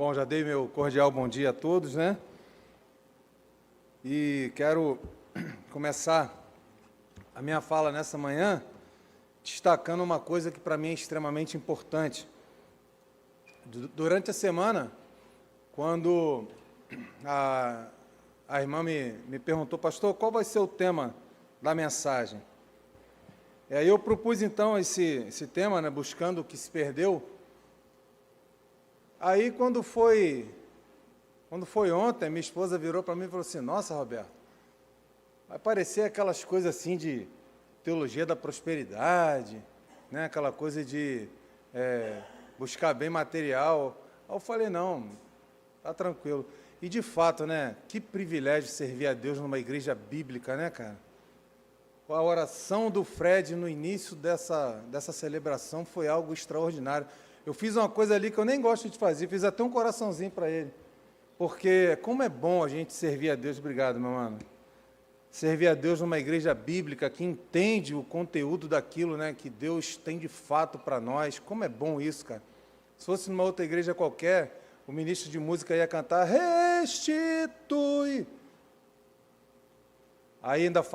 Bom, já dei meu cordial bom dia a todos, né? E quero começar a minha fala nessa manhã destacando uma coisa que para mim é extremamente importante. Durante a semana, quando a irmã me perguntou, pastor, qual vai ser o tema da mensagem? E aí eu propus então esse tema, né, buscando o que se perdeu. Aí quando foi ontem, minha esposa virou para mim e falou assim, nossa, Roberto, vai parecer aquelas coisas assim de teologia da prosperidade, né, aquela coisa de buscar bem material. Aí eu falei, não, tá tranquilo. E de fato, né, que privilégio servir a Deus numa igreja bíblica, né, cara? A oração do Fred no início dessa celebração foi algo extraordinário. Eu fiz uma coisa ali que eu nem gosto de fazer, fiz até um coraçãozinho para ele. Porque como é bom a gente servir a Deus, obrigado, meu mano. Servir a Deus numa igreja bíblica que entende o conteúdo daquilo, né, que Deus tem de fato para nós. Como é bom isso, cara. Se fosse numa outra igreja qualquer, o ministro de música ia cantar, restitui. Aí ainda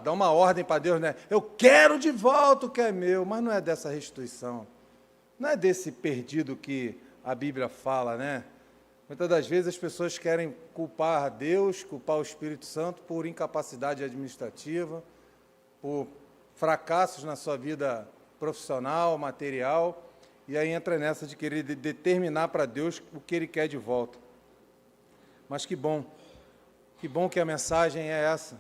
dá uma ordem para Deus, né? Eu quero de volta o que é meu, mas não é dessa restituição. Não é desse perdido que a Bíblia fala, né? Muitas das vezes as pessoas querem culpar a Deus, culpar o Espírito Santo por incapacidade administrativa, por fracassos na sua vida profissional, material, e aí entra nessa de querer determinar para Deus o que Ele quer de volta. Mas que bom que a mensagem é essa,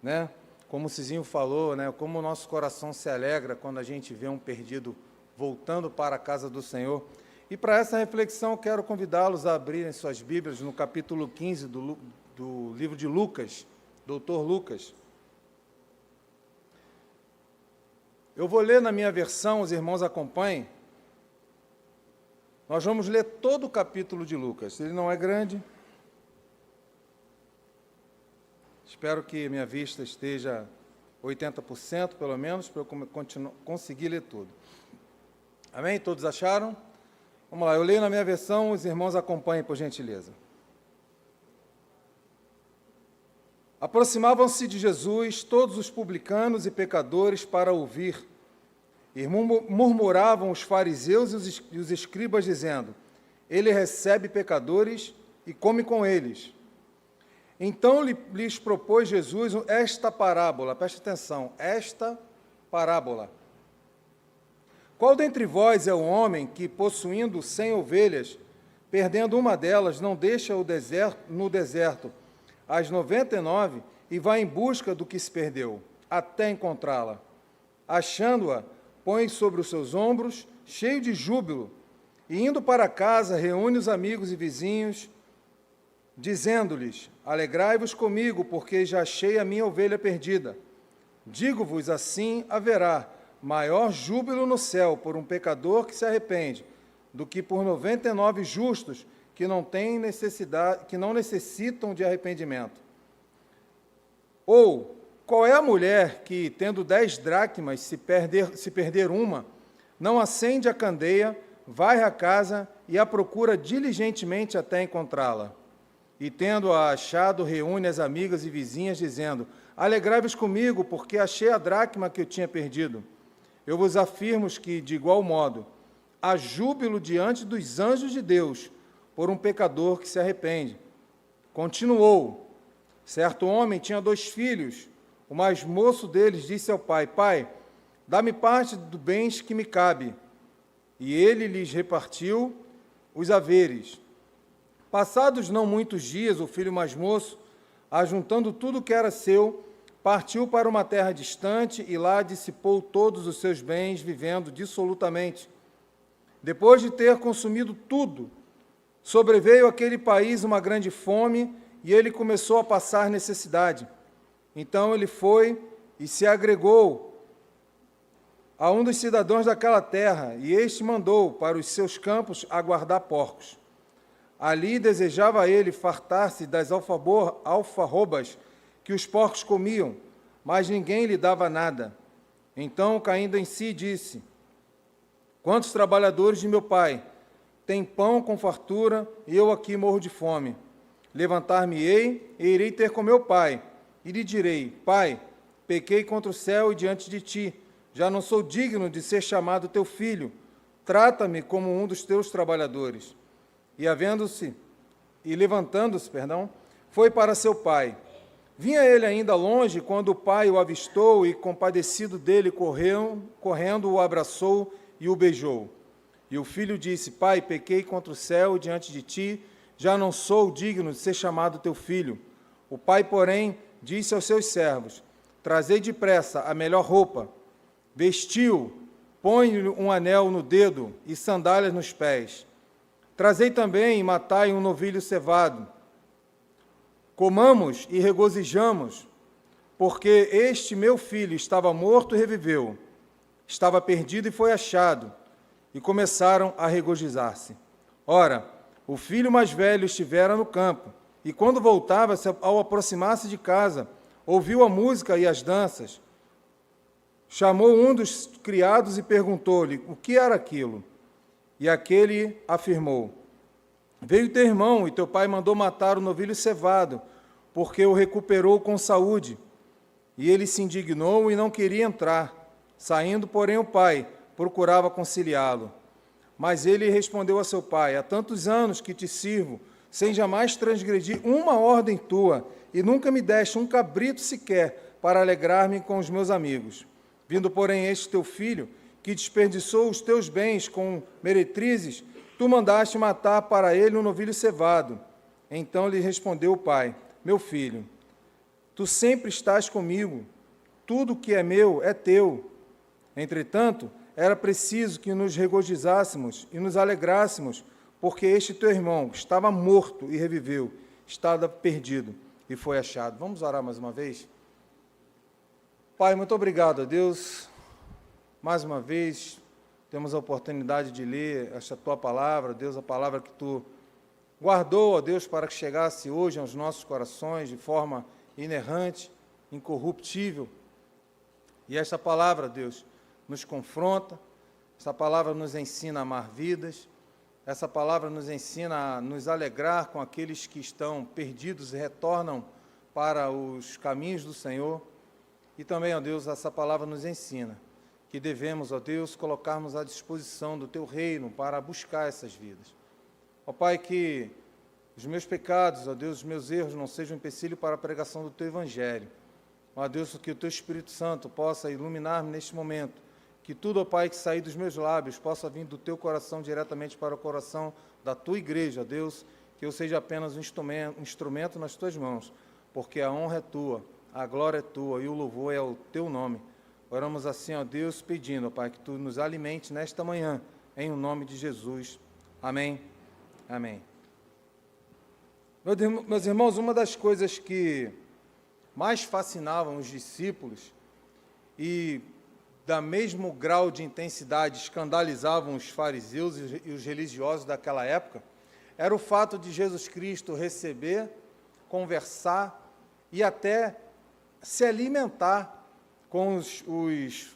né? Como o Cizinho falou, né? Como o nosso coração se alegra quando a gente vê um perdido voltando para a casa do Senhor. E para essa reflexão, quero convidá-los a abrirem suas Bíblias no capítulo 15 do livro de Lucas, doutor Lucas. Eu vou ler na minha versão, os irmãos acompanhem. Nós vamos ler todo o capítulo de Lucas. Ele não é grande. Espero que minha vista esteja 80%, pelo menos, para eu conseguir ler tudo. Amém? Todos acharam? Vamos lá, eu leio na minha versão, os irmãos acompanhem, por gentileza. Aproximavam-se de Jesus todos os publicanos e pecadores para ouvir, e murmuravam os fariseus e os escribas, dizendo, ele recebe pecadores e come com eles. Então lhes propôs Jesus esta parábola, preste atenção, esta parábola. Qual dentre vós é o homem que, possuindo 100 ovelhas, perdendo uma delas, não deixa no deserto as 99 e vai em busca do que se perdeu, até encontrá-la? Achando-a, põe sobre os seus ombros, cheio de júbilo, e indo para casa, reúne os amigos e vizinhos, dizendo-lhes, alegrai-vos comigo, porque já achei a minha ovelha perdida. Digo-vos, assim haverá maior júbilo no céu por um pecador que se arrepende, do que por 99 justos que não têm necessidade, que não necessitam de arrependimento. Ou, qual é a mulher que, tendo 10 dracmas, se perder uma, não acende a candeia, vai à casa e a procura diligentemente até encontrá-la? E, tendo-a achado, reúne as amigas e vizinhas, dizendo, alegrai-vos comigo, porque achei a dracma que eu tinha perdido. Eu vos afirmo que, de igual modo, há júbilo diante dos anjos de Deus por um pecador que se arrepende. Continuou, certo homem tinha 2 filhos, o mais moço deles disse ao pai, pai, dá-me parte dos bens que me cabe. E ele lhes repartiu os haveres. Passados não muitos dias, o filho mais moço, ajuntando tudo que era seu, partiu para uma terra distante e lá dissipou todos os seus bens, vivendo dissolutamente. Depois de ter consumido tudo, sobreveio àquele país uma grande fome e ele começou a passar necessidade. Então ele foi e se agregou a um dos cidadãos daquela terra, e este mandou para os seus campos aguardar porcos. Ali desejava ele fartar-se das alfarrobas que os porcos comiam, mas ninguém lhe dava nada. Então, caindo em si, disse, quantos trabalhadores de meu pai tem pão com fartura, e eu aqui morro de fome. Levantar-me-ei e irei ter com meu pai, e lhe direi: Pai, pequei contra o céu e diante de ti, já não sou digno de ser chamado teu filho, trata-me como um dos teus trabalhadores. E levantando-se, foi para seu pai. Vinha ele ainda longe, quando o pai o avistou e, compadecido dele, correndo, o abraçou e o beijou. E o filho disse: Pai, pequei contra o céu e diante de ti, já não sou digno de ser chamado teu filho. O pai, porém, disse aos seus servos: Trazei depressa a melhor roupa, vestiu, põe-lhe um anel no dedo e sandálias nos pés. Trazei também e matai um novilho cevado. Comamos e regozijamos, porque este meu filho estava morto e reviveu, estava perdido e foi achado. E começaram a regozijar-se. Ora, o filho mais velho estivera no campo, e quando voltava, ao aproximar-se de casa, ouviu a música e as danças. Chamou um dos criados e perguntou-lhe o que era aquilo. E aquele afirmou: Veio teu irmão, e teu pai mandou matar o novilho cevado, porque o recuperou com saúde. E ele se indignou e não queria entrar. Saindo, porém, o pai procurava conciliá-lo. Mas ele respondeu a seu pai: Há tantos anos que te sirvo, sem jamais transgredir uma ordem tua, e nunca me deste um cabrito sequer para alegrar-me com os meus amigos. Vindo, porém, este teu filho, que desperdiçou os teus bens com meretrizes, tu mandaste matar para ele um novilho cevado. Então lhe respondeu o pai: Meu filho, tu sempre estás comigo, tudo que é meu é teu. Entretanto, era preciso que nos regozijássemos e nos alegrássemos, porque este teu irmão estava morto e reviveu, estava perdido e foi achado. Vamos orar mais uma vez? Pai, muito obrigado a Deus. Mais uma vez, temos a oportunidade de ler esta tua palavra, Deus, a palavra que tu guardou, ó Deus, para que chegasse hoje aos nossos corações de forma inerrante, incorruptível. E esta palavra, Deus, nos confronta, essa palavra nos ensina a amar vidas, essa palavra nos ensina a nos alegrar com aqueles que estão perdidos e retornam para os caminhos do Senhor. E também, ó Deus, essa palavra nos ensina que devemos, ó Deus, colocarmos à disposição do Teu reino para buscar essas vidas. Ó Pai, que os meus pecados, ó Deus, os meus erros não sejam um empecilho para a pregação do Teu Evangelho. Ó Deus, que o Teu Espírito Santo possa iluminar-me neste momento, que tudo, ó Pai, que sair dos meus lábios possa vir do Teu coração diretamente para o coração da Tua igreja, ó Deus, que eu seja apenas um instrumento nas Tuas mãos, porque a honra é Tua, a glória é Tua e o louvor é o Teu nome. Oramos assim, ó Deus, pedindo, ó Pai, que Tu nos alimente nesta manhã, em o nome de Jesus. Amém. Amém. Meus irmãos, uma das coisas que mais fascinavam os discípulos e da mesmo grau de intensidade escandalizavam os fariseus e os religiosos daquela época, era o fato de Jesus Cristo receber, conversar e até se alimentar com os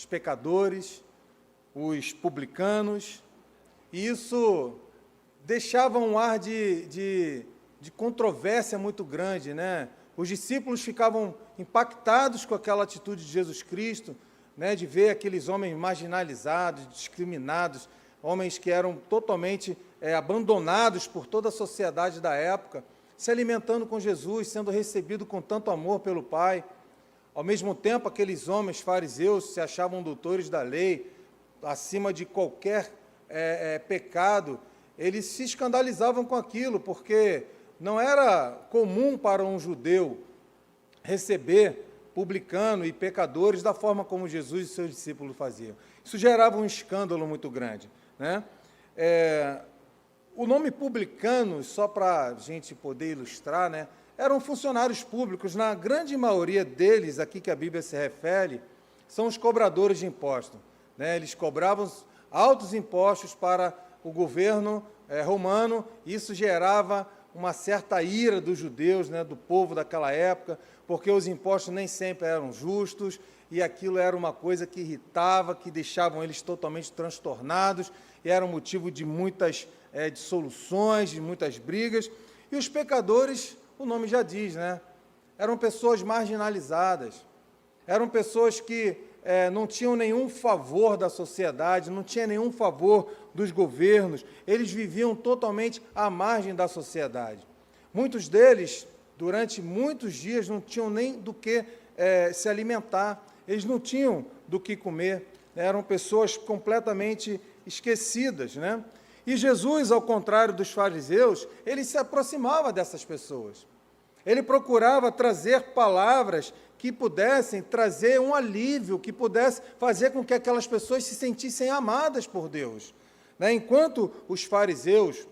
pecadores, os publicanos, e isso deixava um ar de controvérsia muito grande, né? Os discípulos ficavam impactados com aquela atitude de Jesus Cristo, né, de ver aqueles homens marginalizados, discriminados, homens que eram totalmente abandonados por toda a sociedade da época, se alimentando com Jesus, sendo recebido com tanto amor pelo Pai. Ao mesmo tempo, aqueles homens fariseus se achavam doutores da lei, acima de qualquer pecado, eles se escandalizavam com aquilo, porque não era comum para um judeu receber publicano e pecadores da forma como Jesus e seus discípulos faziam. Isso gerava um escândalo muito grande, né? O nome publicanos, só para a gente poder ilustrar, né, eram funcionários públicos, na grande maioria deles, aqui que a Bíblia se refere, são os cobradores de impostos, né? Eles cobravam altos impostos para o governo romano, e isso gerava uma certa ira dos judeus, né, do povo daquela época, porque os impostos nem sempre eram justos, e aquilo era uma coisa que irritava, que deixavam eles totalmente transtornados, e eram motivo de muitas dissoluções, de muitas brigas. E os pecadores, o nome já diz, né? Eram pessoas marginalizadas, eram pessoas que não tinham nenhum favor da sociedade, não tinham nenhum favor dos governos, eles viviam totalmente à margem da sociedade. Muitos deles, durante muitos dias, não tinham nem do que se alimentar, eles não tinham do que comer, eram pessoas completamente esquecidas, né? E Jesus, ao contrário dos fariseus, ele se aproximava dessas pessoas. Ele procurava trazer palavras que pudessem trazer um alívio, que pudesse fazer com que aquelas pessoas se sentissem amadas por Deus, né? Enquanto os fariseus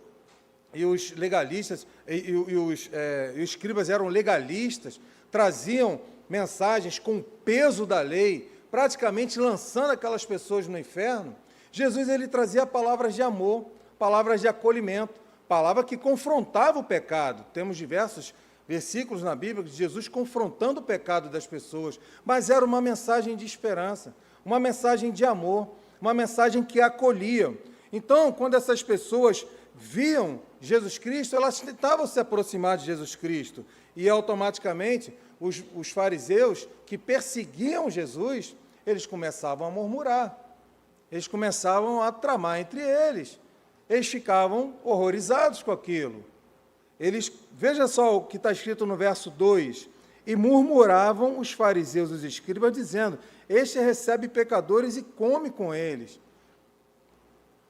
e os legalistas e os escribas eram legalistas, traziam mensagens com o peso da lei, praticamente lançando aquelas pessoas no inferno, Jesus ele trazia palavras de amor, palavras de acolhimento, palavra que confrontava o pecado. Temos diversos versículos na Bíblia de Jesus confrontando o pecado das pessoas, mas era uma mensagem de esperança, uma mensagem de amor, uma mensagem que acolhia. Então, quando essas pessoas viam Jesus Cristo, elas tentavam se aproximar de Jesus Cristo, e automaticamente os fariseus que perseguiam Jesus, eles começavam a murmurar, eles começavam a tramar entre eles, eles ficavam horrorizados com aquilo. Veja só o que está escrito no verso 2, e murmuravam os fariseus e os escribas, dizendo, este recebe pecadores e come com eles.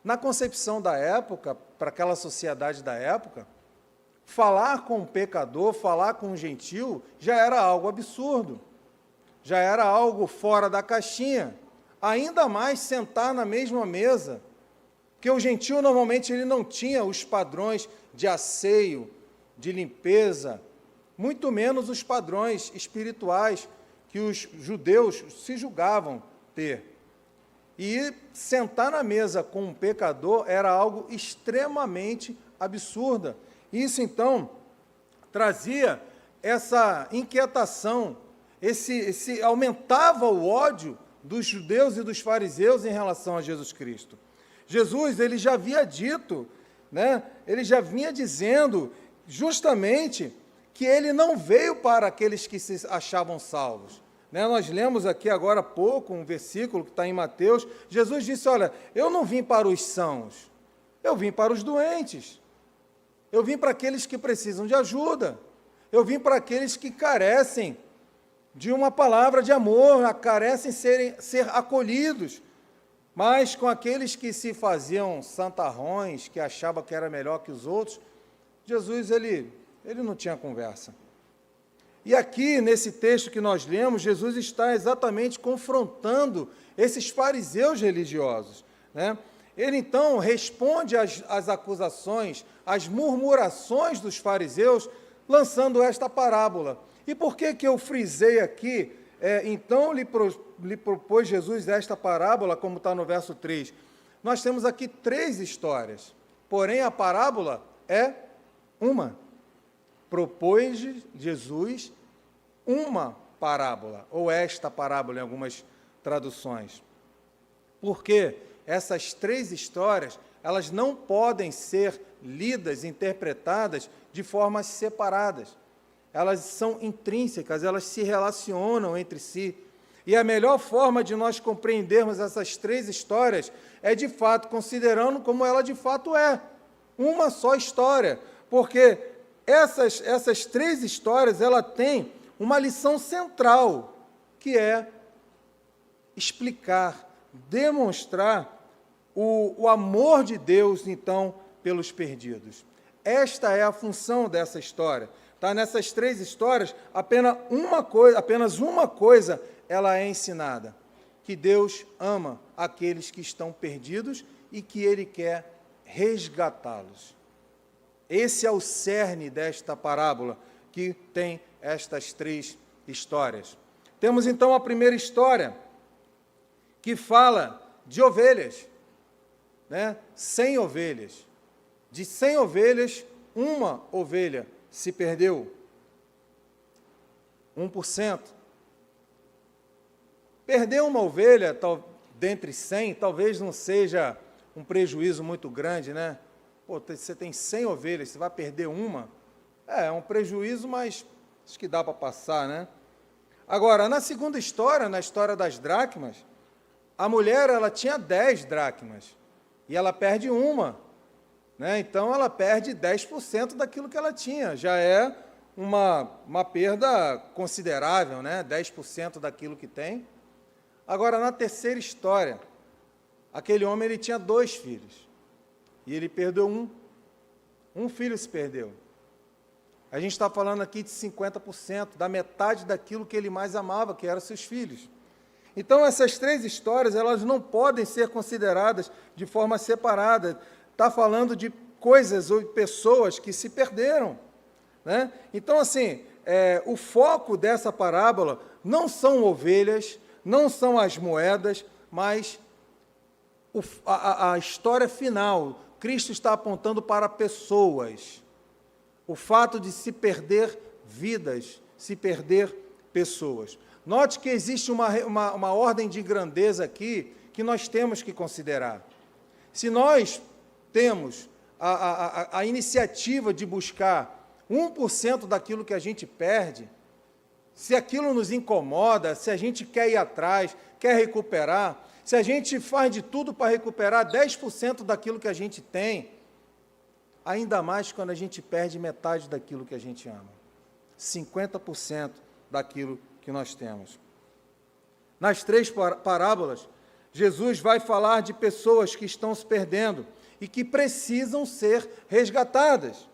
Na concepção da época, para aquela sociedade da época, falar com um pecador, falar com um gentil, já era algo absurdo, já era algo fora da caixinha, ainda mais sentar na mesma mesa, porque o gentil normalmente ele não tinha os padrões de asseio, de limpeza, muito menos os padrões espirituais que os judeus se julgavam ter. E sentar na mesa com um pecador era algo extremamente absurdo. Isso, então, trazia essa inquietação, aumentava o ódio dos judeus e dos fariseus em relação a Jesus Cristo. Jesus, ele já havia dito, né, ele já vinha dizendo justamente que ele não veio para aqueles que se achavam salvos. Né, nós lemos aqui agora há pouco um versículo que está em Mateus, Jesus disse, olha, eu não vim para os sãos, eu vim para os doentes, eu vim para aqueles que precisam de ajuda, eu vim para aqueles que carecem de uma palavra de amor, carecem ser acolhidos, mas com aqueles que se faziam santarrões, que achavam que era melhor que os outros, Jesus, ele não tinha conversa. E aqui, nesse texto que nós lemos, Jesus está exatamente confrontando esses fariseus religiosos, né? Ele, então, responde às acusações, às murmurações dos fariseus, lançando esta parábola. E por que eu frisei aqui, então lhe propôs Jesus esta parábola, como está no verso 3? Nós temos aqui 3 histórias, porém a parábola é uma. Propôs Jesus uma parábola, ou esta parábola em algumas traduções. Porque essas 3 histórias, elas não podem ser lidas, interpretadas de formas separadas. Elas são intrínsecas, elas se relacionam entre si. E a melhor forma de nós compreendermos essas 3 histórias é, de fato, considerando como ela de fato é, uma só história, porque essas 3 histórias, ela tem uma lição central, que é explicar, demonstrar o amor de Deus, então, pelos perdidos. Esta é a função dessa história. Tá? Nessas 3 histórias, apenas uma coisa ela é ensinada, que Deus ama aqueles que estão perdidos e que Ele quer resgatá-los. Esse é o cerne desta parábola, que tem estas 3 histórias. Temos, então, a primeira história, que fala de ovelhas, né? 100 ovelhas. De 100 ovelhas, uma ovelha se perdeu. 1%. Perder uma ovelha dentre 100 talvez não seja um prejuízo muito grande, né? Pô, você tem 100 ovelhas, você vai perder uma? É um prejuízo, mas acho que dá para passar, né? Agora, na segunda história, na história das dracmas, a mulher, ela tinha 10 dracmas, e ela perde uma, né? Então, ela perde 10% daquilo que ela tinha, já é uma perda considerável, né? 10% daquilo que tem. Agora, na terceira história, aquele homem, ele tinha 2 filhos, e ele perdeu um filho se perdeu. A gente está falando aqui de 50%, da metade daquilo que ele mais amava, que eram seus filhos. Então, essas 3 histórias, elas não podem ser consideradas de forma separada. Está falando de coisas ou de pessoas que se perderam, né? Então, assim, o foco dessa parábola não são ovelhas, não são as moedas, mas a história final. Cristo está apontando para pessoas. O fato de se perder vidas, se perder pessoas. Note que existe uma ordem de grandeza aqui que nós temos que considerar. Se nós temos a iniciativa de buscar 1% daquilo que a gente perde, se aquilo nos incomoda, se a gente quer ir atrás, quer recuperar, se a gente faz de tudo para recuperar 10% daquilo que a gente tem, ainda mais quando a gente perde metade daquilo que a gente ama, 50% daquilo que nós temos. Nas 3 parábolas, Jesus vai falar de pessoas que estão se perdendo e que precisam ser resgatadas.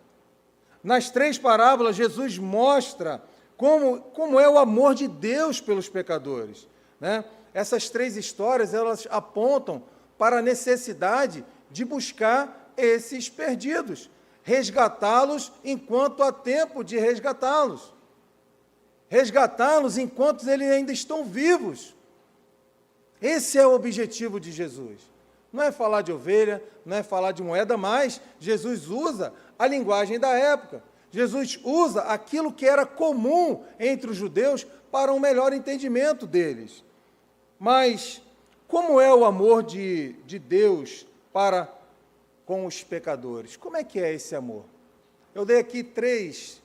Nas 3 parábolas, Jesus mostra como é o amor de Deus pelos pecadores, né? Essas 3 histórias, elas apontam para a necessidade de buscar esses perdidos, resgatá-los enquanto há tempo de resgatá-los, resgatá-los enquanto eles ainda estão vivos. Esse é o objetivo de Jesus. Não é falar de ovelha, não é falar de moeda, mas Jesus usa a linguagem da época. Jesus usa aquilo que era comum entre os judeus para um melhor entendimento deles. Mas como é o amor de Deus para com os pecadores? Como é que é esse amor? Eu dei aqui três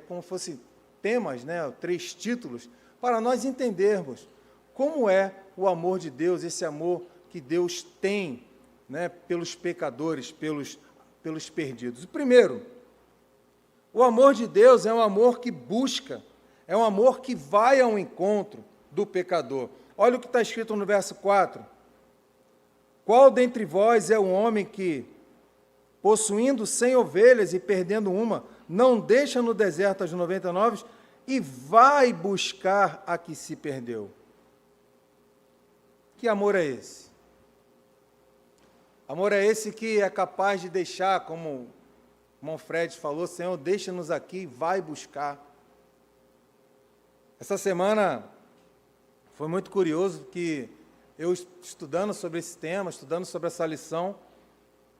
como fosse temas, né, 3 títulos, para nós entendermos como é o amor de Deus, esse amor que Deus tem, né, pelos pecadores, pelos perdidos. O primeiro, o amor de Deus é um amor que busca, é um amor que vai ao encontro do pecador. Olha o que está escrito no verso 4. Qual dentre vós é o homem que, possuindo 100 ovelhas e perdendo uma, não deixa no deserto as 99 e vai buscar a que se perdeu? Que amor é esse? Amor é esse que é capaz de deixar, como o irmão Fred falou, Senhor, deixa-nos aqui, vai buscar. Essa semana foi muito curioso que eu, estudando sobre esse tema, estudando sobre essa lição,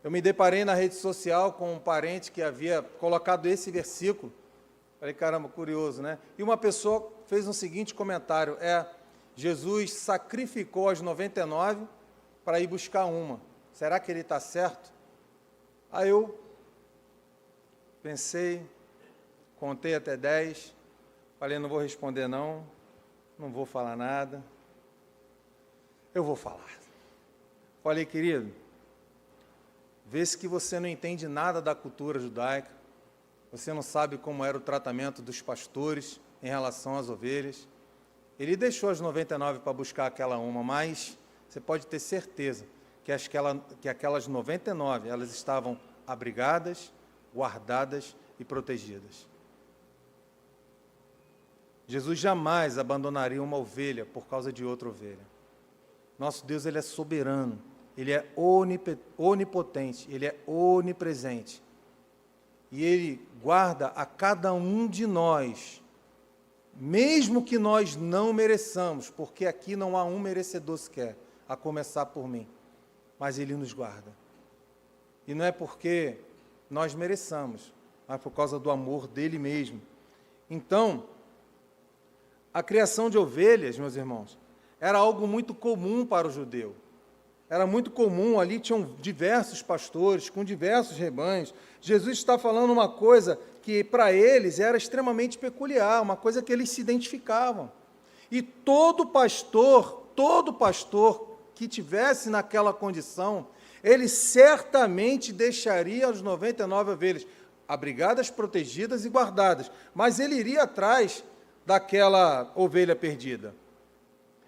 eu me deparei na rede social com um parente que havia colocado esse versículo. Falei, caramba, curioso, né? E uma pessoa fez um seguinte comentário, Jesus sacrificou as 99 para ir buscar uma. Será que ele está certo? Aí eu pensei, contei até 10, falei, não vou responder não vou falar nada, eu vou falar. Falei, querido, vê-se que você não entende nada da cultura judaica, você não sabe como era o tratamento dos pastores em relação às ovelhas. Ele deixou as 99 para buscar aquela uma, mas você pode ter certeza que aquelas 99, elas estavam abrigadas, guardadas e protegidas. Jesus jamais abandonaria uma ovelha por causa de outra ovelha. Nosso Deus, Ele é soberano, Ele é onipotente, Ele é onipresente. E Ele guarda a cada um de nós, mesmo que nós não mereçamos, porque aqui não há um merecedor sequer, a começar por mim, mas Ele nos guarda. E não é porque nós mereçamos, mas por causa do amor dEle mesmo. Então, a criação de ovelhas, meus irmãos, era algo muito comum para o judeu. Era muito comum, ali tinham diversos pastores, com diversos rebanhos. Jesus está falando uma coisa que para eles era extremamente peculiar, uma coisa que eles se identificavam. E todo pastor que tivesse naquela condição, ele certamente deixaria as 99 ovelhas abrigadas, protegidas e guardadas, mas ele iria atrás daquela ovelha perdida.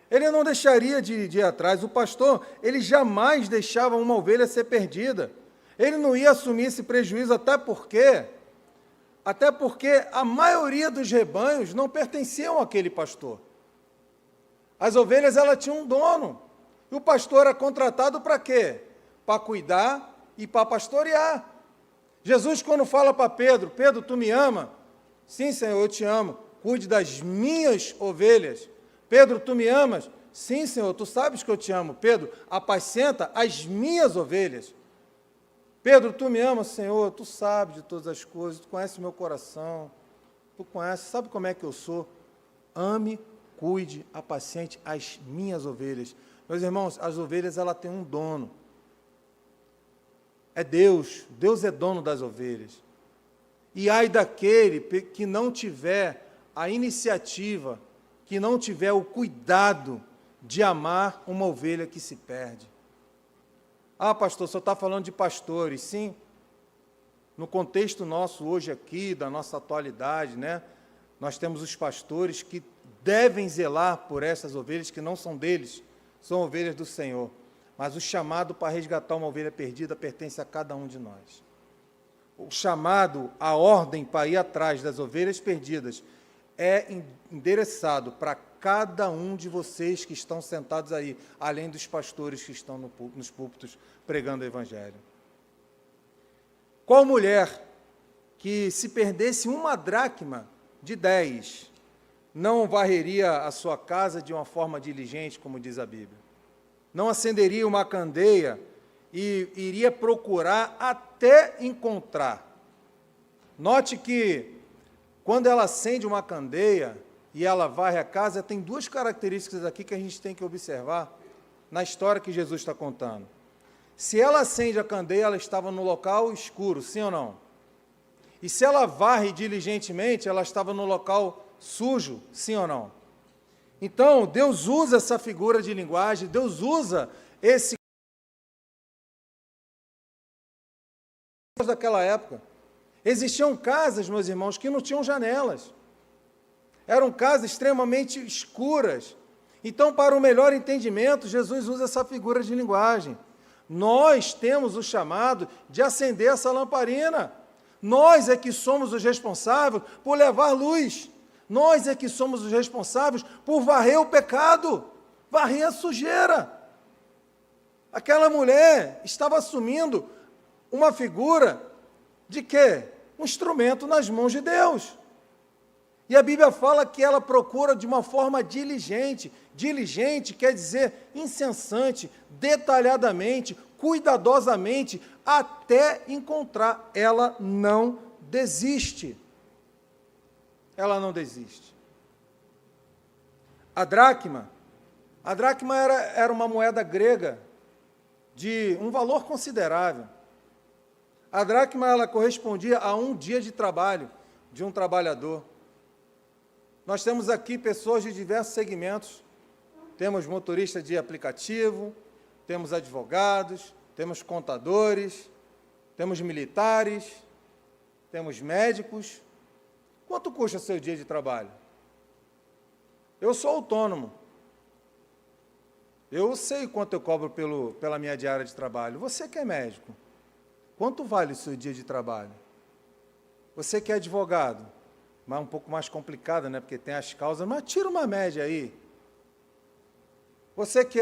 Ele não deixaria de ir atrás. O pastor, ele jamais deixava uma ovelha ser perdida. Ele não ia assumir esse prejuízo, até porque a maioria dos rebanhos não pertenciam àquele pastor. As ovelhas, elas tinham um dono. E o pastor era contratado para quê? Para cuidar e para pastorear. Jesus, quando fala para Pedro, Pedro, tu me ama? Sim, Senhor, eu te amo. Cuide das minhas ovelhas. Pedro, tu me amas? Sim, Senhor, tu sabes que eu te amo. Pedro, apacenta as minhas ovelhas. Pedro, tu me amas, Senhor, tu sabes de todas as coisas, tu conheces o meu coração, tu conheces, sabe como é que eu sou? Ame, cuide, apacente as minhas ovelhas. Meus irmãos, as ovelhas, ela tem um dono. É Deus, Deus é dono das ovelhas. E ai daquele que não tiver a iniciativa, que não tiver o cuidado de amar uma ovelha que se perde. Ah, pastor, só está falando de pastores. Sim, no contexto nosso hoje aqui, da nossa atualidade, né, nós temos os pastores que devem zelar por essas ovelhas que não são deles, são ovelhas do Senhor. Mas o chamado para resgatar uma ovelha perdida pertence a cada um de nós. O chamado, a ordem para ir atrás das ovelhas perdidas é endereçado para cada um de vocês que estão sentados aí, além dos pastores que estão nos púlpitos pregando o Evangelho. Qual mulher que, se perdesse uma dracma de 10, não varreria a sua casa de uma forma diligente, como diz a Bíblia? Não acenderia uma candeia e iria procurar até encontrar. Note que, quando ela acende uma candeia e ela varre a casa, tem duas características aqui que a gente tem que observar na história que Jesus está contando. Se ela acende a candeia, ela estava no local escuro, sim ou não? E se ela varre diligentemente, ela estava no local sujo, sim ou não? Então, Deus usa essa figura de linguagem, Deus usa esse daquela época. Existiam casas, meus irmãos, que não tinham janelas. Eram casas extremamente escuras. Então, para o melhor entendimento, Jesus usa essa figura de linguagem. Nós temos o chamado de acender essa lamparina. Nós é que somos os responsáveis por levar luz. Nós é que somos os responsáveis por varrer o pecado, varrer a sujeira. Aquela mulher estava assumindo uma figura de quê? Um instrumento nas mãos de Deus. E a Bíblia fala que ela procura de uma forma diligente. Diligente quer dizer incessante, detalhadamente, cuidadosamente, até encontrar. Ela não desiste. Ela não desiste. A dracma era uma moeda grega de um valor considerável. A dracma, ela correspondia a um dia de trabalho de um trabalhador. Nós temos aqui pessoas de diversos segmentos. Temos motoristas de aplicativo, temos advogados, temos contadores, temos militares, temos médicos. Quanto custa seu dia de trabalho? Eu sou autônomo. Eu sei quanto eu cobro pela minha diária de trabalho. Você que é médico, quanto vale o seu dia de trabalho? Você que é advogado, mas um pouco mais complicado, né? Porque tem as causas, mas tira uma média aí. Você que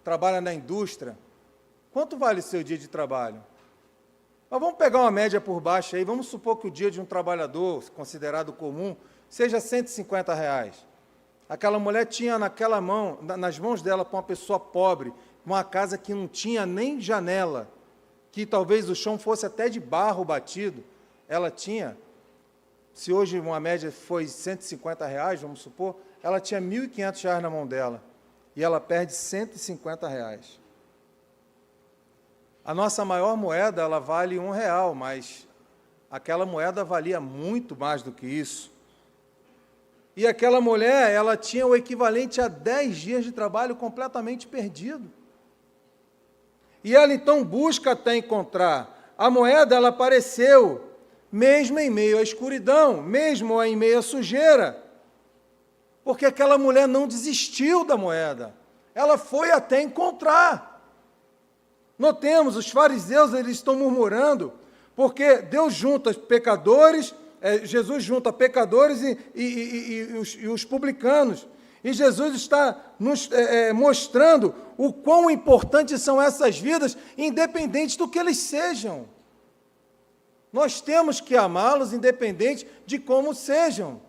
trabalha na indústria, quanto vale o seu dia de trabalho? Mas vamos pegar uma média por baixo aí, vamos supor que o dia de um trabalhador, considerado comum, seja R$150. Aquela mulher tinha nas mãos dela, para uma pessoa pobre, uma casa que não tinha nem janela, que talvez o chão fosse até de barro batido, ela tinha, se hoje uma média foi R$150, vamos supor, ela tinha R$1.500 na mão dela, e ela perde R$150. A nossa maior moeda, ela vale R$1, mas aquela moeda valia muito mais do que isso. E aquela mulher, ela tinha o equivalente a 10 dias de trabalho completamente perdido. E ela então busca até encontrar. A moeda, ela apareceu mesmo em meio à escuridão, mesmo em meio à sujeira, porque aquela mulher não desistiu da moeda, ela foi até encontrar. Notemos, os fariseus, eles estão murmurando, porque Deus junta pecadores, Jesus junta pecadores e os publicanos, e Jesus está nos mostrando o quão importantes são essas vidas, independente do que eles sejam. Nós temos que amá-los, independente de como sejam.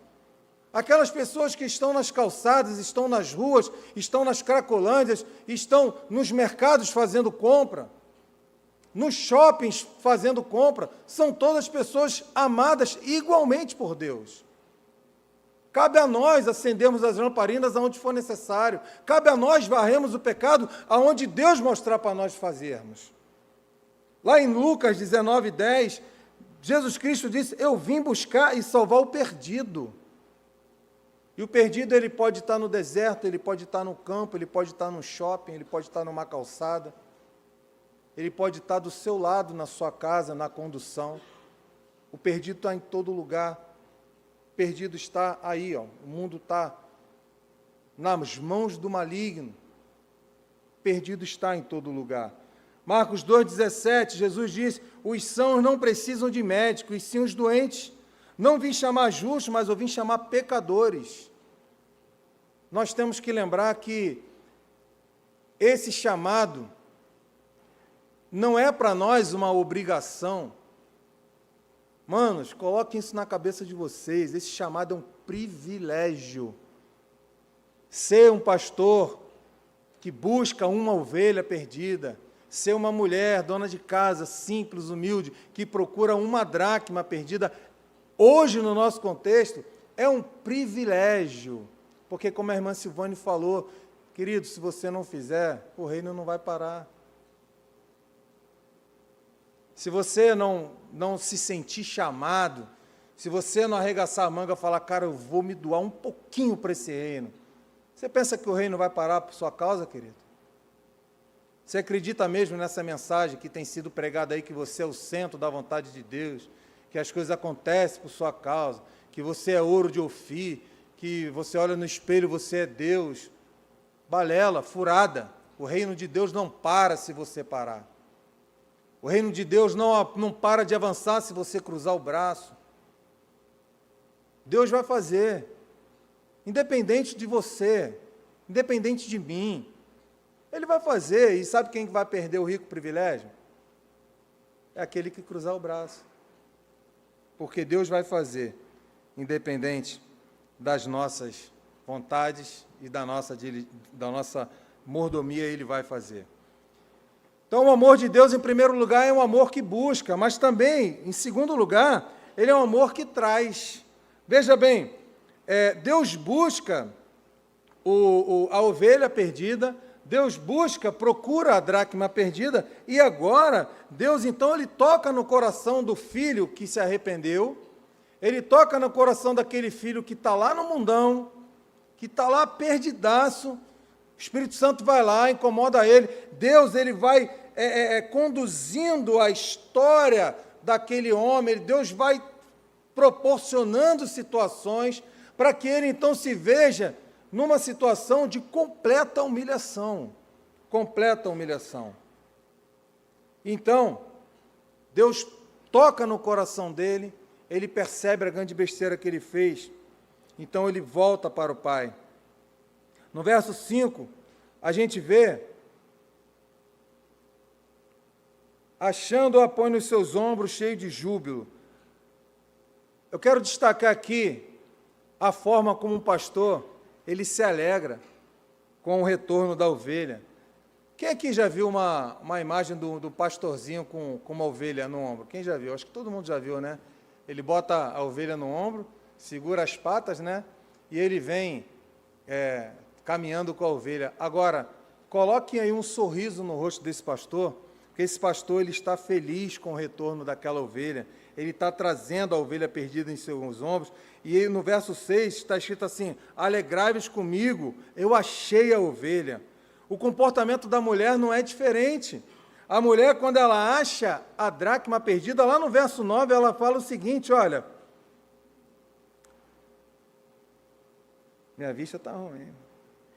Aquelas pessoas que estão nas calçadas, estão nas ruas, estão nas cracolândias, estão nos mercados fazendo compra, nos shoppings fazendo compra, são todas pessoas amadas igualmente por Deus. Cabe a nós acendermos as lamparinas aonde for necessário. Cabe a nós varrermos o pecado aonde Deus mostrar para nós fazermos. Lá em Lucas 19:10, Jesus Cristo disse, eu vim buscar e salvar o perdido. E o perdido, ele pode estar no deserto, ele pode estar no campo, ele pode estar no shopping, ele pode estar numa calçada, ele pode estar do seu lado, na sua casa, na condução. O perdido está em todo lugar. O perdido está aí, ó. O mundo está nas mãos do maligno. O perdido está em todo lugar. Marcos 2,17, Jesus diz, os sãos não precisam de médico, e sim os doentes. Não vim chamar justos, mas eu vim chamar pecadores. Nós temos que lembrar que esse chamado não é para nós uma obrigação. Manos, coloquem isso na cabeça de vocês, esse chamado é um privilégio. Ser um pastor que busca uma ovelha perdida, ser uma mulher, dona de casa, simples, humilde, que procura uma dracma perdida, hoje, no nosso contexto, é um privilégio, porque como a irmã Silvane falou, querido, se você não fizer, o reino não vai parar. Se você não se sentir chamado, se você não arregaçar a manga e falar, cara, eu vou me doar um pouquinho para esse reino, você pensa que o reino vai parar por sua causa, querido? Você acredita mesmo nessa mensagem que tem sido pregada aí, que você é o centro da vontade de Deus, que as coisas acontecem por sua causa, que você é ouro de Ofir, que você olha no espelho e você é Deus? Balela, furada. O reino de Deus não para se você parar. O reino de Deus não para de avançar se você cruzar o braço. Deus vai fazer, independente de você, independente de mim. Ele vai fazer, e sabe quem vai perder o rico privilégio? É aquele que cruzar o braço. Porque Deus vai fazer, independente das nossas vontades e da nossa mordomia, Ele vai fazer. Então, o amor de Deus, em primeiro lugar, é um amor que busca, mas também, em segundo lugar, ele é um amor que traz. Veja bem, Deus busca a ovelha perdida, Deus busca, procura a dracma perdida, e agora, Deus, então, ele toca no coração do filho que se arrependeu, ele toca no coração daquele filho que está lá no mundão, que está lá perdidaço. O Espírito Santo vai lá, incomoda ele. Deus, ele vai conduzindo a história daquele homem. Deus vai proporcionando situações para que ele, então, se veja numa situação de completa humilhação. Completa humilhação. Então, Deus toca no coração dele, ele percebe a grande besteira que ele fez. Então, ele volta para o Pai. No verso 5, a gente vê, achando-a, põe nos seus ombros, cheio de júbilo. Eu quero destacar aqui a forma como um pastor, ele se alegra com o retorno da ovelha. Quem aqui já viu uma imagem do pastorzinho com uma ovelha no ombro? Quem já viu? Acho que todo mundo já viu, né? Ele bota a ovelha no ombro, segura as patas, né? E ele vem caminhando com a ovelha. Agora, coloquem aí um sorriso no rosto desse pastor, Porque esse pastor ele está feliz com o retorno daquela ovelha, ele está trazendo a ovelha perdida em seus ombros, e aí, no verso 6 está escrito assim: alegrai-vos comigo, eu achei a ovelha. O comportamento da mulher não é diferente. A mulher, quando ela acha a dracma perdida, lá no verso 9, ela fala o seguinte, olha, minha vista está ruim.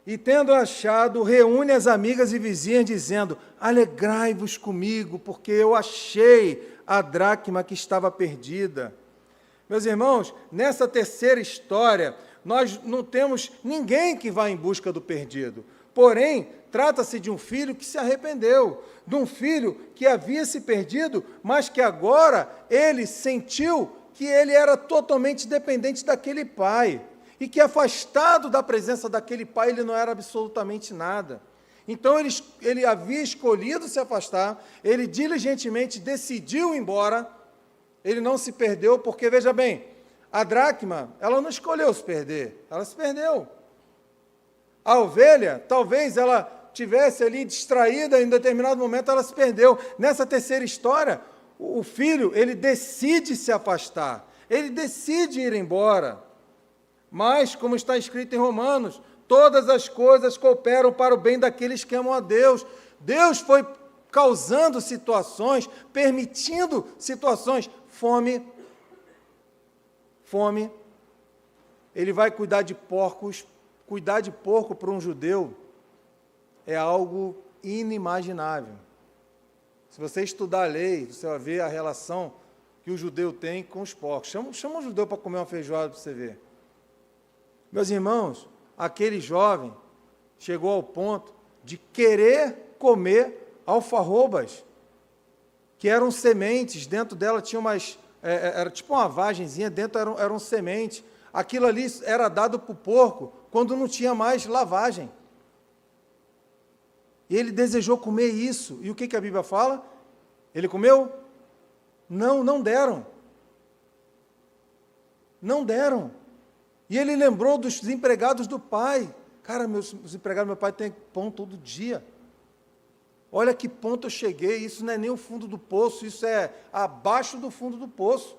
E tendo achado, reúne as amigas e vizinhas, dizendo: alegrai-vos comigo, porque eu achei a dracma que estava perdida. Meus irmãos, nessa terceira história, nós não temos ninguém que vá em busca do perdido. Porém, trata-se de um filho que se arrependeu, de um filho que havia se perdido, mas que agora ele sentiu que ele era totalmente dependente daquele pai. E que afastado da presença daquele pai, ele não era absolutamente nada. Então, ele havia escolhido se afastar, ele diligentemente decidiu ir embora, ele não se perdeu, porque, veja bem, a dracma, ela não escolheu se perder, ela se perdeu. A ovelha, talvez ela tivesse ali distraída, em determinado momento ela se perdeu. Nessa terceira história, o filho, ele decide se afastar, ele decide ir embora. Mas, como está escrito em Romanos, todas as coisas cooperam para o bem daqueles que amam a Deus. Deus foi causando situações, permitindo situações. Fome. Ele vai cuidar de porcos. Cuidar de porco para um judeu é algo inimaginável. Se você estudar a lei, você vai ver a relação que o judeu tem com os porcos. Chama um judeu para comer uma feijoada para você ver. Meus irmãos, aquele jovem chegou ao ponto de querer comer alfarrobas, que eram sementes, dentro dela tinha era tipo uma vagenzinha, dentro eram sementes. Aquilo ali era dado para o porco quando não tinha mais lavagem. E ele desejou comer isso. E o que a Bíblia fala? Ele comeu? Não deram. Não deram. E ele lembrou dos empregados do pai. Cara, os empregados do meu pai têm pão todo dia. Olha que ponto eu cheguei, isso não é nem o fundo do poço, isso é abaixo do fundo do poço.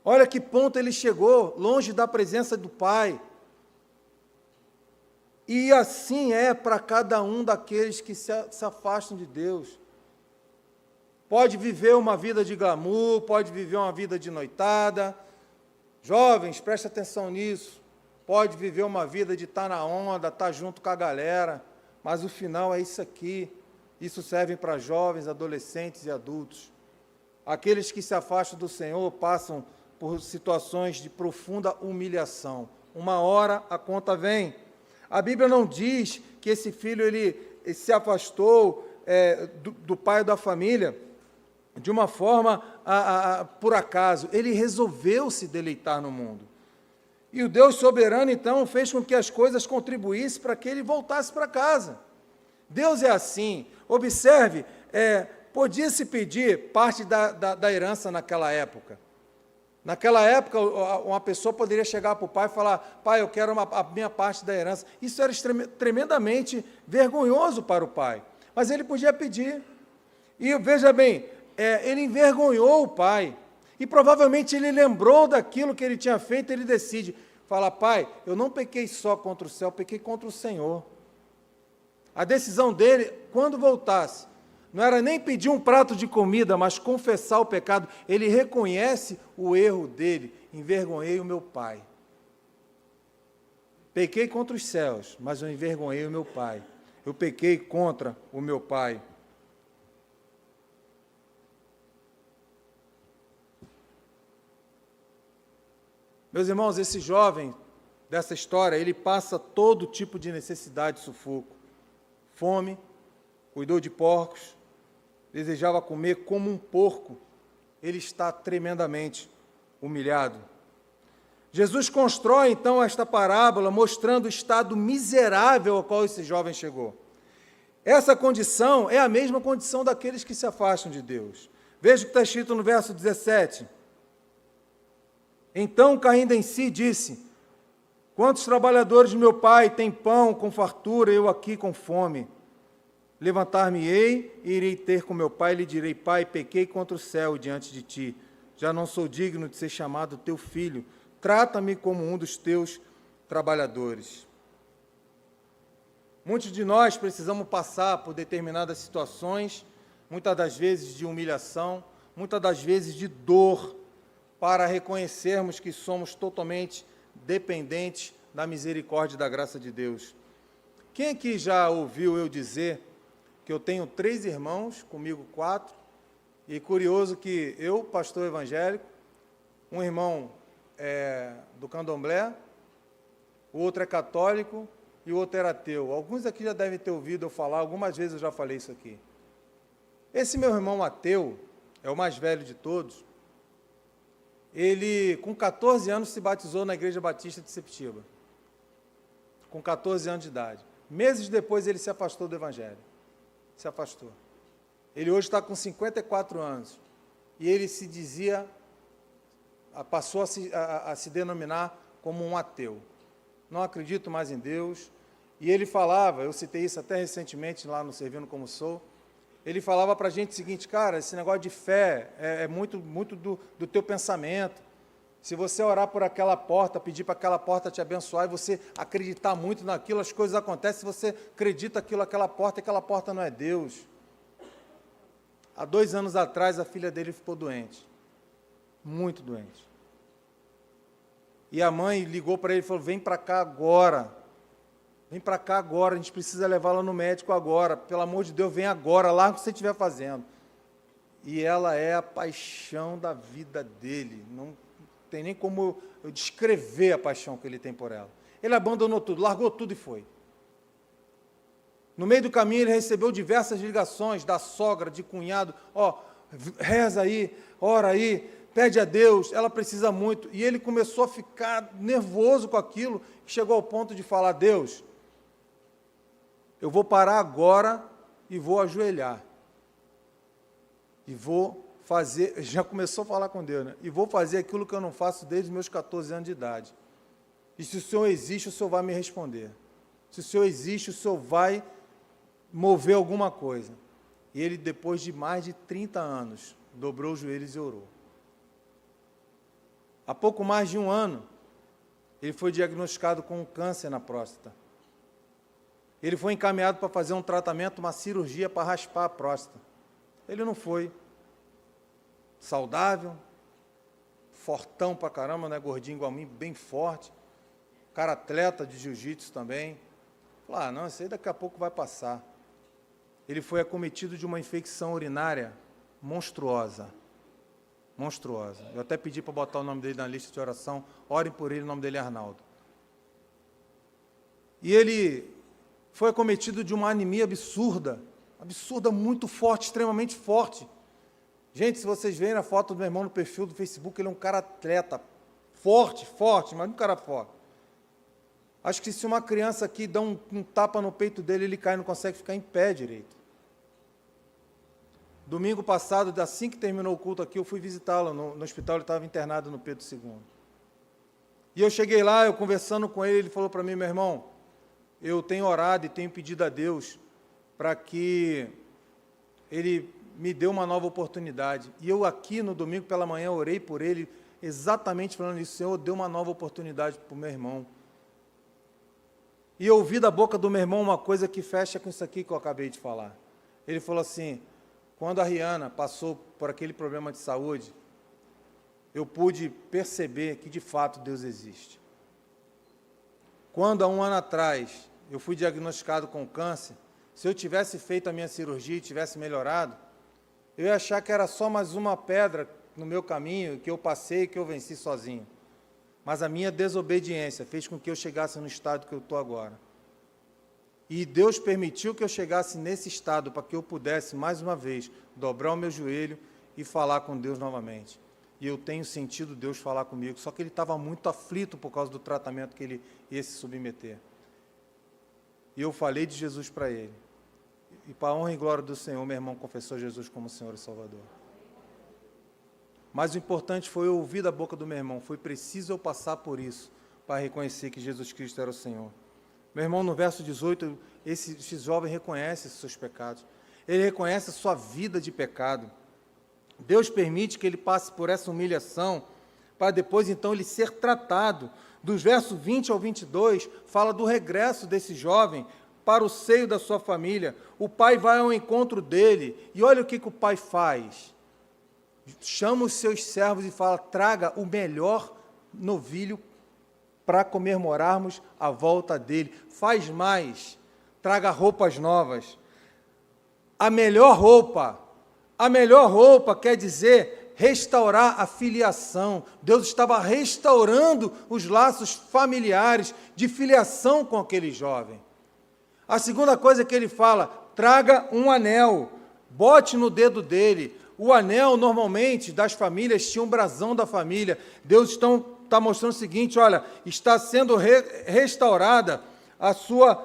Olha que ponto ele chegou, longe da presença do pai. E assim é para cada um daqueles que se afastam de Deus. Pode viver uma vida de glamour, pode viver uma vida de noitada. Jovens, preste atenção nisso. Pode viver uma vida de estar na onda, estar junto com a galera, mas o final é isso aqui. Isso serve para jovens, adolescentes e adultos. Aqueles que se afastam do Senhor passam por situações de profunda humilhação. Uma hora a conta vem. A Bíblia não diz que esse filho ele se afastou do pai da família de uma forma por acaso. Ele resolveu se deleitar no mundo. E o Deus soberano, então, fez com que as coisas contribuíssem para que ele voltasse para casa. Deus é assim. Observe, podia-se pedir parte da herança naquela época. Naquela época, uma pessoa poderia chegar para o pai e falar: pai, eu quero a minha parte da herança. Isso era tremendamente vergonhoso para o pai. Mas ele podia pedir. E veja bem, ele envergonhou o pai. E provavelmente ele lembrou daquilo que ele tinha feito, ele decide falar: pai, eu não pequei só contra o céu, pequei contra o Senhor. A decisão dele, quando voltasse, não era nem pedir um prato de comida, mas confessar o pecado. Ele reconhece o erro dele. Envergonhei o meu pai. Pequei contra os céus, mas eu envergonhei o meu pai. Eu pequei contra o meu pai. Meus irmãos, esse jovem dessa história, ele passa todo tipo de necessidade e sufoco. Fome, cuidou de porcos, desejava comer como um porco. Ele está tremendamente humilhado. Jesus constrói, então, esta parábola mostrando o estado miserável ao qual esse jovem chegou. Essa condição é a mesma condição daqueles que se afastam de Deus. Veja o que está escrito no verso 17. Então, caindo em si, disse: quantos trabalhadores de meu pai têm pão com fartura, eu aqui com fome? Levantar-me-ei e irei ter com meu pai, e lhe direi: Pai, pequei contra o céu diante de ti, já não sou digno de ser chamado teu filho, trata-me como um dos teus trabalhadores. Muitos de nós precisamos passar por determinadas situações, muitas das vezes de humilhação, muitas das vezes de dor, para reconhecermos que somos totalmente dependentes da misericórdia e da graça de Deus. Quem aqui já ouviu eu dizer que eu tenho 3 irmãos, comigo 4, e curioso que eu, pastor evangélico, um irmão é do candomblé, o outro é católico e o outro era ateu. Alguns aqui já devem ter ouvido eu falar, algumas vezes eu já falei isso aqui. Esse meu irmão ateu, é o mais velho de todos, ele, com 14 anos, se batizou na Igreja Batista de Sepetiba. Com 14 anos de idade. Meses depois, ele se afastou do Evangelho. Se afastou. Ele hoje está com 54 anos. E ele se dizia, passou a se denominar como um ateu. Não acredito mais em Deus. E ele falava, eu citei isso até recentemente lá no Servindo Como Sou, ele falava para a gente o seguinte: cara, esse negócio de fé é muito do teu pensamento. Se você orar por aquela porta, pedir para aquela porta te abençoar, e você acreditar muito naquilo, as coisas acontecem. Se você acredita aquela porta não é Deus. Há 2 anos atrás, a filha dele ficou doente. Muito doente. E a mãe ligou para ele e falou: vem para cá agora. Vem para cá agora, a gente precisa levá-la no médico agora. Pelo amor de Deus, vem agora, lá o que você estiver fazendo. E ela é a paixão da vida dele. Não tem nem como eu descrever a paixão que ele tem por ela. Ele abandonou tudo, largou tudo e foi. No meio do caminho, ele recebeu diversas ligações da sogra, de cunhado: ó, reza aí, ora aí, pede a Deus, ela precisa muito. E ele começou a ficar nervoso com aquilo, chegou ao ponto de falar: Deus, eu vou parar agora e vou ajoelhar. E vou fazer, já começou a falar com Deus, né? E vou fazer aquilo que eu não faço desde os meus 14 anos de idade. E se o Senhor existe, o Senhor vai me responder. Se o Senhor existe, o Senhor vai mover alguma coisa. E ele, depois de mais de 30 anos, dobrou os joelhos e orou. Há pouco mais de 1 ano, ele foi diagnosticado com um câncer na próstata. Ele foi encaminhado para fazer um tratamento, uma cirurgia para raspar a próstata. Ele não foi. Saudável, fortão pra caramba, né? Gordinho igual a mim, bem forte. Cara atleta de jiu-jitsu também. Falei: não, isso aí daqui a pouco vai passar. Ele foi acometido de uma infecção urinária monstruosa. Monstruosa. Eu até pedi para botar o nome dele na lista de oração. Orem por ele, o nome dele é Arnaldo. E ele foi acometido de uma anemia absurda, muito forte, extremamente forte. Gente, se vocês verem a foto do meu irmão no perfil do Facebook, ele é um cara atleta, forte, mas um cara forte. Acho que se uma criança aqui dá um tapa no peito dele, ele cai e não consegue ficar em pé direito. Domingo passado, assim que terminou o culto aqui, eu fui visitá-lo no hospital, ele estava internado no Pedro II. E eu cheguei lá, eu conversando com ele falou para mim: meu irmão, eu tenho orado e tenho pedido a Deus para que Ele me dê uma nova oportunidade. E eu aqui no domingo pela manhã orei por ele, exatamente falando isso: Senhor, dê uma nova oportunidade para o meu irmão. E eu ouvi da boca do meu irmão uma coisa que fecha com isso aqui que eu acabei de falar. Ele falou assim: quando a Rihanna passou por aquele problema de saúde, eu pude perceber que de fato Deus existe. Quando há 1 ano atrás eu fui diagnosticado com câncer, se eu tivesse feito a minha cirurgia e tivesse melhorado, eu ia achar que era só mais uma pedra no meu caminho, que eu passei, que eu venci sozinho. Mas a minha desobediência fez com que eu chegasse no estado que eu estou agora. E Deus permitiu que eu chegasse nesse estado para que eu pudesse, mais uma vez, dobrar o meu joelho e falar com Deus novamente. E eu tenho sentido Deus falar comigo, só que ele estava muito aflito por causa do tratamento que ele ia se submeter. E eu falei de Jesus para ele. E para a honra e glória do Senhor, meu irmão confessou Jesus como Senhor e Salvador. Mas o importante foi eu ouvir da boca do meu irmão, foi preciso eu passar por isso, para reconhecer que Jesus Cristo era o Senhor. Meu irmão, no verso 18, esse jovem reconhece os seus pecados. Ele reconhece a sua vida de pecado. Deus permite que ele passe por essa humilhação, para depois, então, ele ser tratado. Dos versos 20 ao 22, fala do regresso desse jovem para o seio da sua família. O pai vai ao encontro dele, e olha o que o pai faz. Chama os seus servos e fala: traga o melhor novilho para comemorarmos a volta dele. Faz mais, traga roupas novas. A melhor roupa quer dizer restaurar a filiação. Deus estava restaurando os laços familiares de filiação com aquele jovem. A segunda coisa que ele fala: traga um anel, bote no dedo dele. O anel, normalmente, das famílias, tinha um brasão da família. Deus está mostrando o seguinte: olha, está sendo restaurada a sua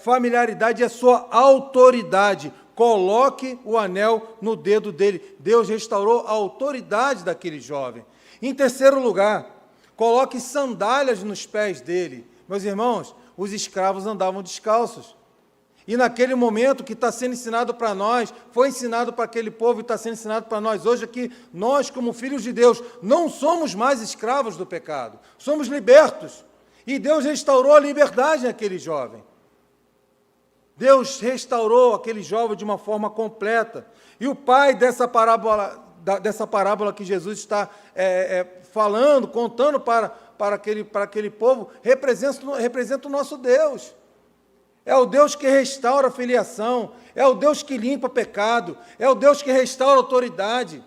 familiaridade e a sua autoridade. Coloque o anel no dedo dele. Deus restaurou a autoridade daquele jovem. Em terceiro lugar, coloque sandálias nos pés dele. Meus irmãos, os escravos andavam descalços. E naquele momento que está sendo ensinado para nós, foi ensinado para aquele povo e está sendo ensinado para nós hoje, que nós, como filhos de Deus, não somos mais escravos do pecado, somos libertos. E Deus restaurou a liberdade naquele jovem. Deus restaurou aquele jovem de uma forma completa. E o pai dessa parábola que Jesus está falando, contando para aquele povo, representa o nosso Deus. É o Deus que restaura a filiação, é o Deus que limpa pecado, é o Deus que restaura a autoridade,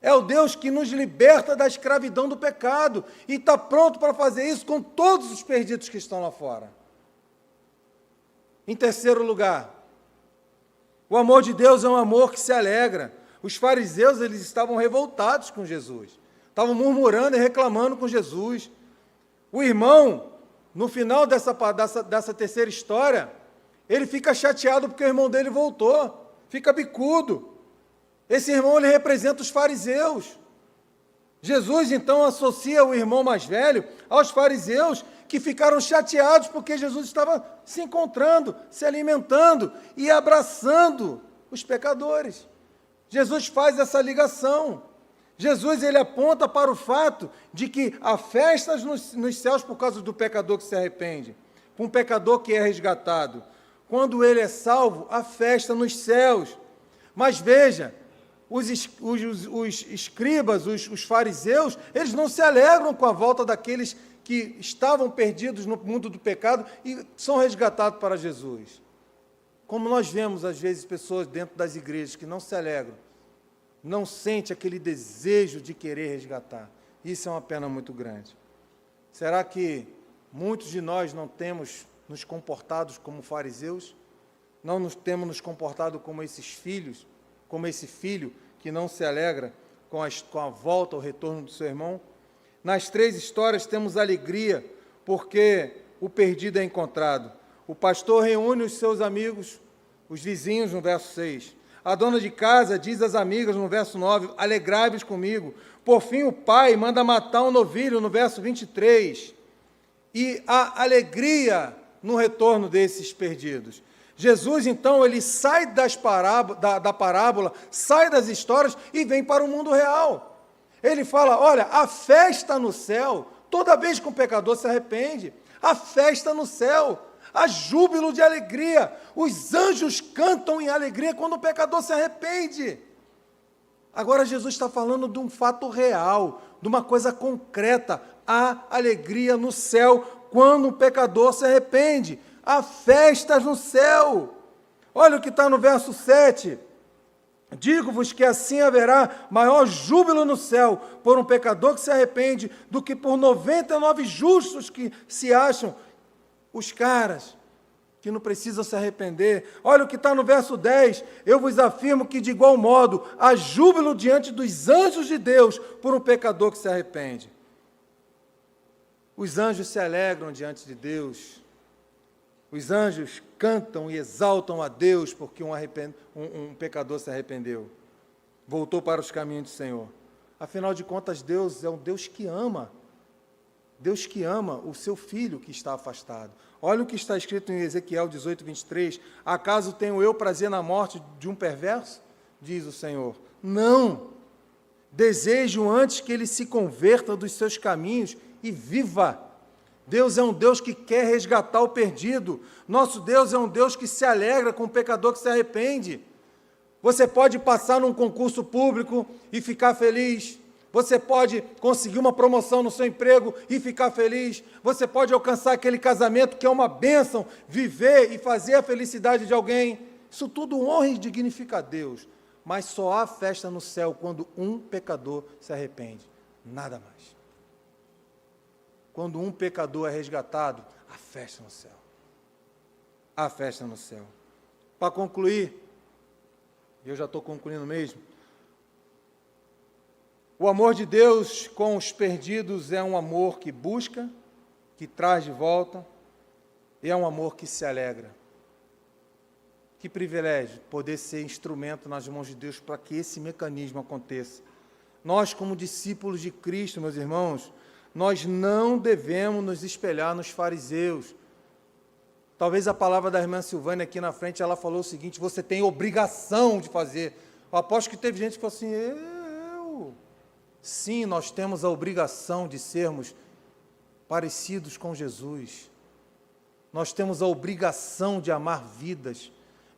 é o Deus que nos liberta da escravidão do pecado e está pronto para fazer isso com todos os perdidos que estão lá fora. Em terceiro lugar, o amor de Deus é um amor que se alegra. Os fariseus, eles estavam revoltados com Jesus, estavam murmurando e reclamando com Jesus. O irmão, no final dessa terceira história, ele fica chateado porque o irmão dele voltou, fica bicudo. Esse irmão, ele representa os fariseus. Jesus, então, associa o irmão mais velho aos fariseus, que ficaram chateados porque Jesus estava se encontrando, se alimentando e abraçando os pecadores. Jesus faz essa ligação. Jesus, ele aponta para o fato de que há festas nos céus por causa do pecador que se arrepende, um pecador que é resgatado. Quando ele é salvo, há festa nos céus. Mas veja, os escribas, os fariseus, eles não se alegram com a volta daqueles que estavam perdidos no mundo do pecado e são resgatados para Jesus. Como nós vemos, às vezes, pessoas dentro das igrejas que não se alegram, não sente aquele desejo de querer resgatar. Isso é uma pena muito grande. Será que muitos de nós não temos nos comportado como fariseus? Não temos nos comportado como esses filhos, como esse filho que não se alegra com a volta, o retorno do seu irmão? Nas três histórias temos alegria, porque o perdido é encontrado. O pastor reúne os seus amigos, os vizinhos, no verso 6. A dona de casa diz às amigas, no verso 9, alegrai-vos comigo. Por fim, o pai manda matar um novilho, no verso 23. E a alegria no retorno desses perdidos. Jesus, então, ele sai da parábola, sai das histórias e vem para o mundo real. Ele fala, olha, a festa no céu, toda vez que um pecador se arrepende, a festa no céu, há júbilo de alegria, os anjos cantam em alegria quando o pecador se arrepende. Agora Jesus está falando de um fato real, de uma coisa concreta, há alegria no céu quando um pecador se arrepende, há festas no céu. Olha o que está no verso 7, digo-vos que assim haverá maior júbilo no céu por um pecador que se arrepende do que por 99 justos que se acham os caras que não precisam se arrepender. Olha o que está no verso 10, eu vos afirmo que de igual modo há júbilo diante dos anjos de Deus por um pecador que se arrepende. Os anjos se alegram diante de Deus. Os anjos cantam e exaltam a Deus porque um pecador se arrependeu, voltou para os caminhos do Senhor. Afinal de contas, Deus é um Deus que ama. Deus que ama o seu filho que está afastado. Olha o que está escrito em Ezequiel 18, 23. Acaso tenho eu prazer na morte de um perverso? Diz o Senhor. Não! Desejo antes que ele se converta dos seus caminhos e viva. Deus é um Deus que quer resgatar o perdido. Nosso Deus é um Deus que se alegra com o pecador que se arrepende. Você pode passar num concurso público e ficar feliz. Você pode conseguir uma promoção no seu emprego e ficar feliz. Você pode alcançar aquele casamento que é uma bênção, viver e fazer a felicidade de alguém. Isso tudo honra e dignifica a Deus. Mas só há festa no céu quando um pecador se arrepende. Nada mais. Quando um pecador é resgatado, há festa no céu. Há festa no céu. Para concluir, eu já estou concluindo mesmo, o amor de Deus com os perdidos é um amor que busca, que traz de volta, e é um amor que se alegra. Que privilégio poder ser instrumento nas mãos de Deus para que esse mecanismo aconteça. Nós, como discípulos de Cristo, meus irmãos, nós não devemos nos espelhar nos fariseus. Talvez a palavra da irmã Silvânia aqui na frente, ela falou o seguinte: você tem obrigação de fazer. Eu aposto que teve gente que falou assim: Sim, nós temos a obrigação de sermos parecidos com Jesus. Nós temos a obrigação de amar vidas,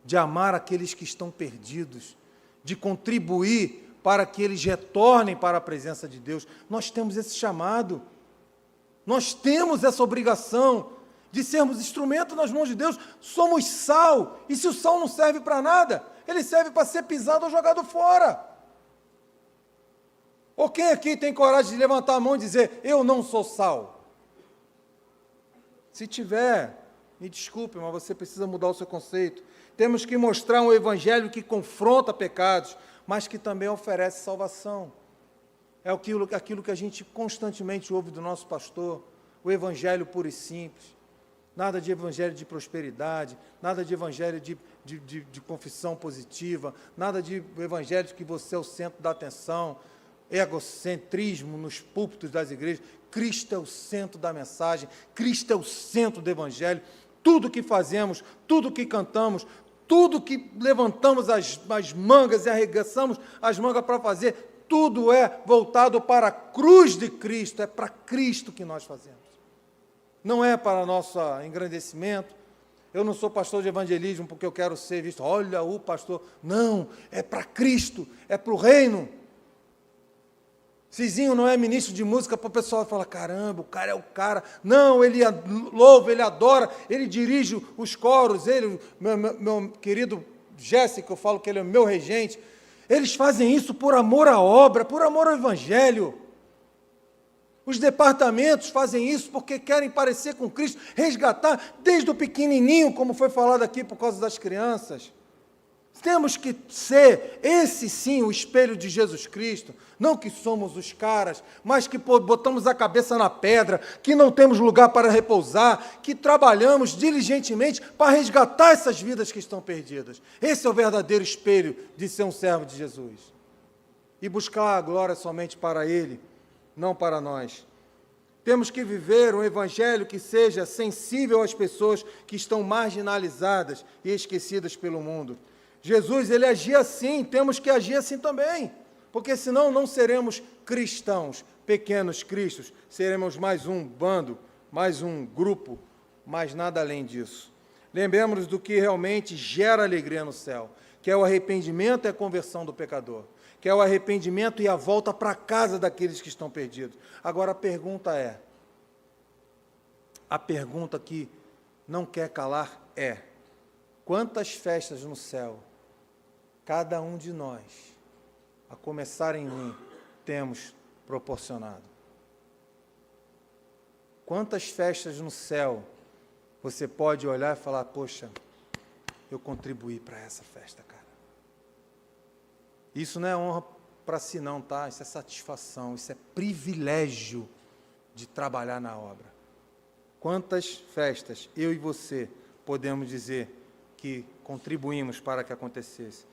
de amar aqueles que estão perdidos, de contribuir para que eles retornem para a presença de Deus. Nós temos esse chamado, nós temos essa obrigação de sermos instrumento nas mãos de Deus. Somos sal, e se o sal não serve para nada, ele serve para ser pisado ou jogado fora. Ou quem aqui tem coragem de levantar a mão e dizer: eu não sou sal? Se tiver, me desculpe, mas você precisa mudar o seu conceito. Temos que mostrar um evangelho que confronta pecados, mas que também oferece salvação. É aquilo que a gente constantemente ouve do nosso pastor, o evangelho puro e simples. Nada de evangelho de prosperidade, nada de evangelho de confissão positiva, nada de evangelho de que você é o centro da atenção, egocentrismo nos púlpitos das igrejas. Cristo é o centro da mensagem, Cristo é o centro do evangelho. Tudo que fazemos, tudo que cantamos, tudo que levantamos as mangas e arregaçamos as mangas para fazer, tudo é voltado para a cruz de Cristo, é para Cristo que nós fazemos. Não é para nosso engrandecimento. Eu não sou pastor de evangelismo porque eu quero ser visto, olha o pastor. Não, é para Cristo, é para o reino. Cizinho não é ministro de música para o pessoal falar: caramba, o cara é o cara. Não, ele louva, ele adora, ele dirige os coros, ele, meu querido Jéssica, eu falo que ele é o meu regente. Eles fazem isso por amor à obra, por amor ao evangelho. Os departamentos fazem isso porque querem parecer com Cristo, resgatar desde o pequenininho, como foi falado aqui por causa das crianças. Temos que ser, esse sim, o espelho de Jesus Cristo. Não que somos os caras, mas que botamos a cabeça na pedra, que não temos lugar para repousar, que trabalhamos diligentemente para resgatar essas vidas que estão perdidas. Esse é o verdadeiro espelho de ser um servo de Jesus. E buscar a glória somente para Ele, não para nós. Temos que viver um evangelho que seja sensível às pessoas que estão marginalizadas e esquecidas pelo mundo. Jesus, ele agia assim, temos que agir assim também, porque senão não seremos cristãos, pequenos cristos, seremos mais um bando, mais um grupo, mas nada além disso. Lembremos do que realmente gera alegria no céu, que é o arrependimento e a conversão do pecador, que é o arrependimento e a volta para casa daqueles que estão perdidos. Agora a pergunta que não quer calar é: quantas festas no céu cada um de nós, a começar em mim, temos proporcionado? Quantas festas no céu você pode olhar e falar: poxa, eu contribuí para essa festa, cara. Isso não é honra para si não, tá? Isso é satisfação, isso é privilégio de trabalhar na obra. Quantas festas eu e você podemos dizer que contribuímos para que acontecesse?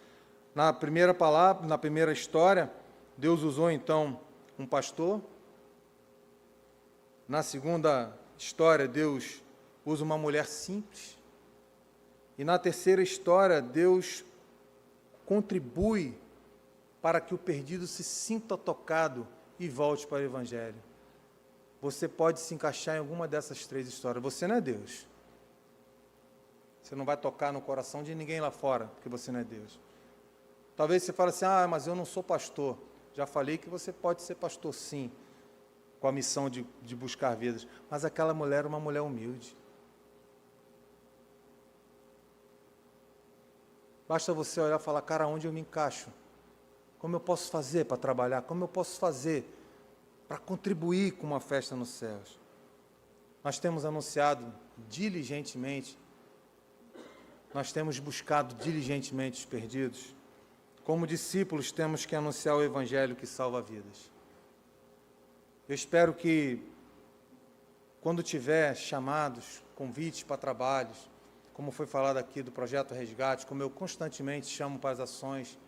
Na primeira palavra, na primeira história, Deus usou então um pastor, Na segunda história, Deus usa uma mulher simples. E na terceira história, Deus contribui para que o perdido se sinta tocado e volte para o Evangelho. Você pode se encaixar em alguma dessas três histórias. Você não é Deus. Você não vai tocar no coração de ninguém lá fora, porque você não é Deus. Talvez você fale assim, mas eu não sou pastor. Já falei que você pode ser pastor, sim, com a missão de buscar vidas. Mas aquela mulher era uma mulher humilde. Basta você olhar e falar, cara, onde eu me encaixo? Como eu posso fazer para trabalhar? Como eu posso fazer para contribuir com uma festa nos céus? Nós temos anunciado diligentemente, nós temos buscado diligentemente os perdidos. Como discípulos, temos que anunciar o Evangelho que salva vidas. Eu espero que, quando tiver chamados, convites para trabalhos, como foi falado aqui do Projeto Resgate, como eu constantemente chamo para as ações,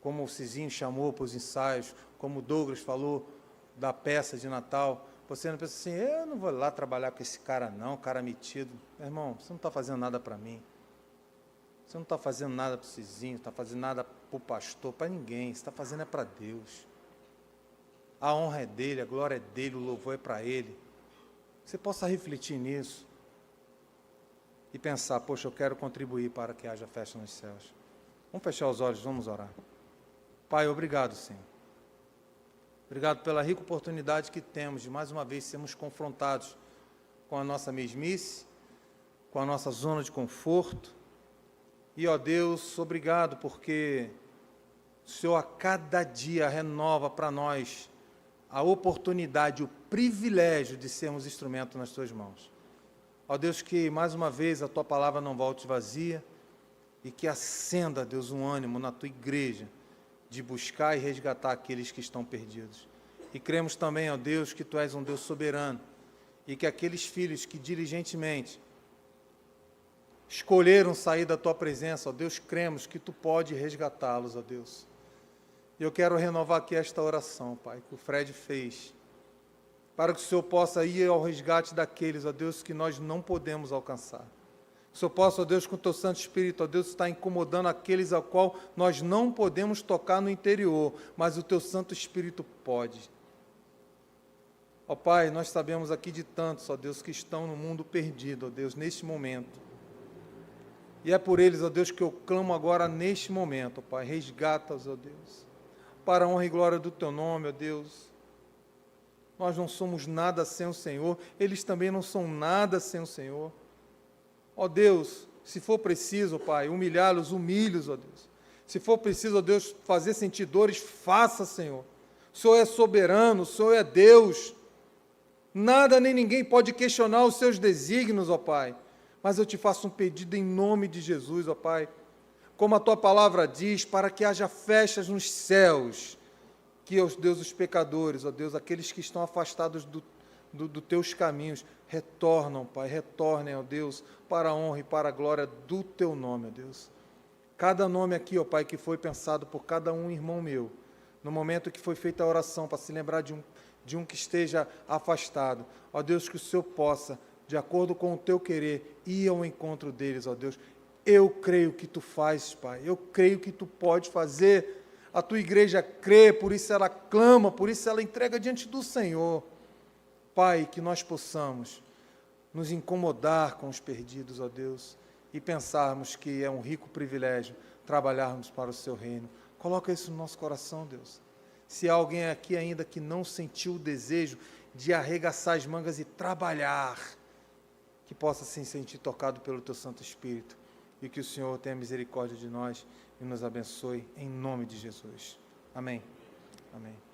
como o Cizinho chamou para os ensaios, como o Douglas falou da peça de Natal, você não pensa assim, eu não vou lá trabalhar com esse cara não, cara metido. Meu irmão, você não está fazendo nada para mim. Você não está fazendo nada para o Cizinho, não está fazendo nada para o pastor, para ninguém. Você está fazendo é para Deus. A honra é dele, a glória é dele, o louvor é para ele. Você possa refletir nisso e pensar, poxa, eu quero contribuir para que haja festa nos céus. Vamos fechar os olhos, vamos orar. Pai, obrigado, Senhor. Obrigado pela rica oportunidade que temos de, mais uma vez, sermos confrontados com a nossa mesmice, com a nossa zona de conforto. E, ó Deus, obrigado porque o Senhor a cada dia renova para nós a oportunidade, o privilégio de sermos instrumento nas Tuas mãos. Ó Deus, que mais uma vez a Tua palavra não volte vazia e que acenda, Deus, um ânimo na Tua igreja de buscar e resgatar aqueles que estão perdidos. E cremos também, ó Deus, que Tu és um Deus soberano e que aqueles filhos que diligentemente escolheram sair da Tua presença, ó Deus, cremos que Tu pode resgatá-los, ó Deus. E eu quero renovar aqui esta oração, Pai, que o Fred fez, para que o Senhor possa ir ao resgate daqueles, ó Deus, que nós não podemos alcançar. Que o Senhor possa, ó Deus, com o Teu Santo Espírito, ó Deus, estar incomodando aqueles ao qual nós não podemos tocar no interior, mas o Teu Santo Espírito pode. Ó Pai, nós sabemos aqui de tantos, ó Deus, que estão no mundo perdido, ó Deus, neste momento. E é por eles, ó Deus, que eu clamo agora neste momento, ó Pai, resgata-os, ó Deus, para a honra e glória do Teu nome, ó Deus. Nós não somos nada sem o Senhor, eles também não são nada sem o Senhor. Ó Deus, se for preciso, ó Pai, humilhá-los, humilhe-os, ó Deus. Se for preciso, ó Deus, fazer sentir dores, faça, Senhor. O Senhor é soberano, o Senhor é Deus. Nada nem ninguém pode questionar os seus desígnios, ó Pai. Mas eu te faço um pedido em nome de Jesus, ó Pai. Como a Tua palavra diz, para que haja festas nos céus, que, ó Deus, os pecadores, ó Deus, aqueles que estão afastados dos Teus caminhos, retornam, Pai, retornem, ó Deus, para a honra e para a glória do Teu nome, ó Deus. Cada nome aqui, ó Pai, que foi pensado por cada um irmão meu, no momento que foi feita a oração, para se lembrar de um que esteja afastado, ó Deus, que o Senhor possa, de acordo com o Teu querer, ir ao encontro deles, ó Deus. Eu creio que Tu fazes, Pai, eu creio que Tu pode fazer, a Tua igreja crê, por isso ela clama, por isso ela entrega diante do Senhor. Pai, que nós possamos nos incomodar com os perdidos, ó Deus, e pensarmos que é um rico privilégio trabalharmos para o Seu reino. Coloca isso no nosso coração, Deus. Se há alguém aqui ainda que não sentiu o desejo de arregaçar as mangas e trabalhar, que possa se sentir tocado pelo Teu Santo Espírito, e que o Senhor tenha misericórdia de nós e nos abençoe, em nome de Jesus. Amém. Amém.